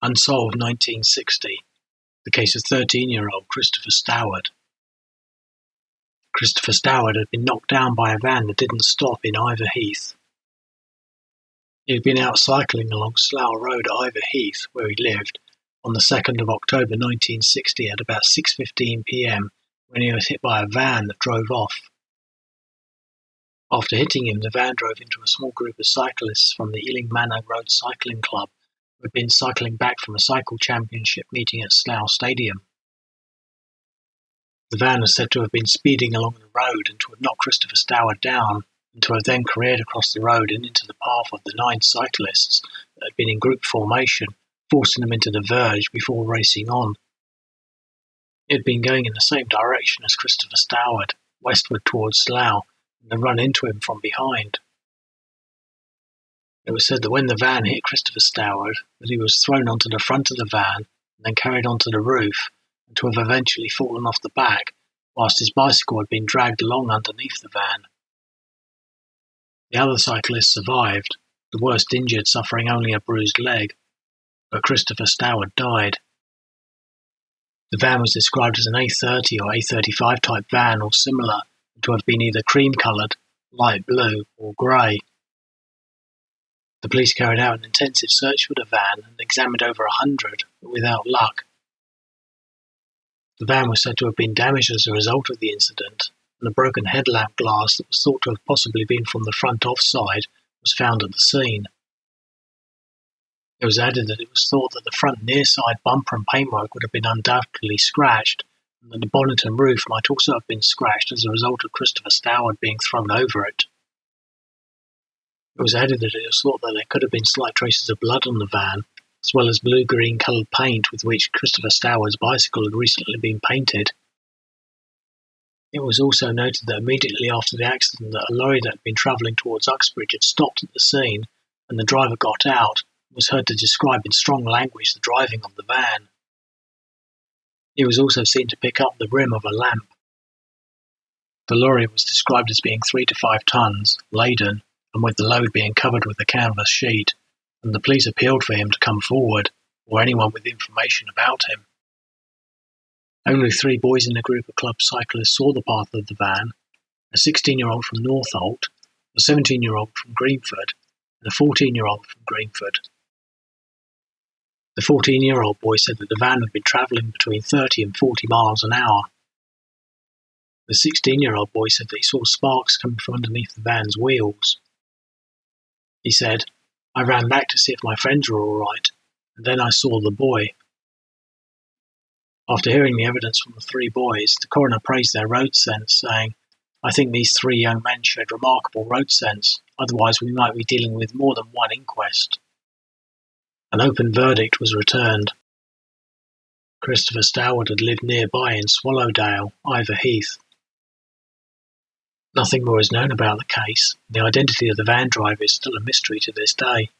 Unsolved 1960. The case of 13-year-old Christopher Staward. Christopher Staward had been knocked down by a van that didn't stop in Iver Heath. He had been out cycling along Slough Road at Iver Heath, where he lived, on the 2nd of October 1960 at about 6:15 p.m. when he was hit by a van that drove off. After hitting him, the van drove into a small group of cyclists from the Ealing Manor Road Cycling Club who had been cycling back from a cycle championship meeting at Slough Stadium. The van was said to have been speeding along the road and to have knocked Christopher Staward down, and to have then careered across the road and into the path of the 9 cyclists that had been in group formation, forcing them into the verge before racing on. It had been going in the same direction as Christopher Staward, westward towards Slough, and had run into him from behind. It was said that when the van hit Christopher Staward, that he was thrown onto the front of the van and then carried onto the roof, and to have eventually fallen off the back, whilst his bicycle had been dragged along underneath the van. The other cyclists survived, the worst injured suffering only a bruised leg, but Christopher Staward died. The van was described as an A30 or A35 type van or similar, and to have been either cream-coloured, light blue, or grey. The police carried out an intensive search for the van and examined over 100, but without luck. The van was said to have been damaged as a result of the incident, and a broken headlamp glass that was thought to have possibly been from the front offside was found at the scene. It was added that it was thought that the front near side bumper and paintwork would have been undoubtedly scratched, and that the bonnet and roof might also have been scratched as a result of Christopher Staward being thrown over it. It was added that it was thought that there could have been slight traces of blood on the van, as well as blue-green coloured paint with which Christopher Staward's bicycle had recently been painted. It was also noted that immediately after the accident that a lorry that had been travelling towards Uxbridge had stopped at the scene, and the driver got out and was heard to describe in strong language the driving of the van. He was also seen to pick up the rim of a lamp. The lorry was described as being 3 to 5 tonnes, laden, and with the load being covered with a canvas sheet, and the police appealed for him to come forward, or anyone with information about him. Only 3 boys in the group of club cyclists saw the path of the van: a 16-year-old from Northolt, a 17-year-old from Greenford, and a 14-year-old from Greenford. The 14-year-old boy said that the van had been travelling between 30 and 40 miles an hour. The 16-year-old boy said that he saw sparks coming from underneath the van's wheels. He said, "I ran back to see if my friends were all right, and then I saw the boy." After hearing the evidence from the 3 boys, the coroner praised their road sense, saying, "I think these 3 young men showed remarkable road sense, otherwise we might be dealing with more than one inquest." An open verdict was returned. Christopher Staward had lived nearby in Swallowdale, Iver Heath. Nothing more is known about the case. The identity of the van driver is still a mystery to this day.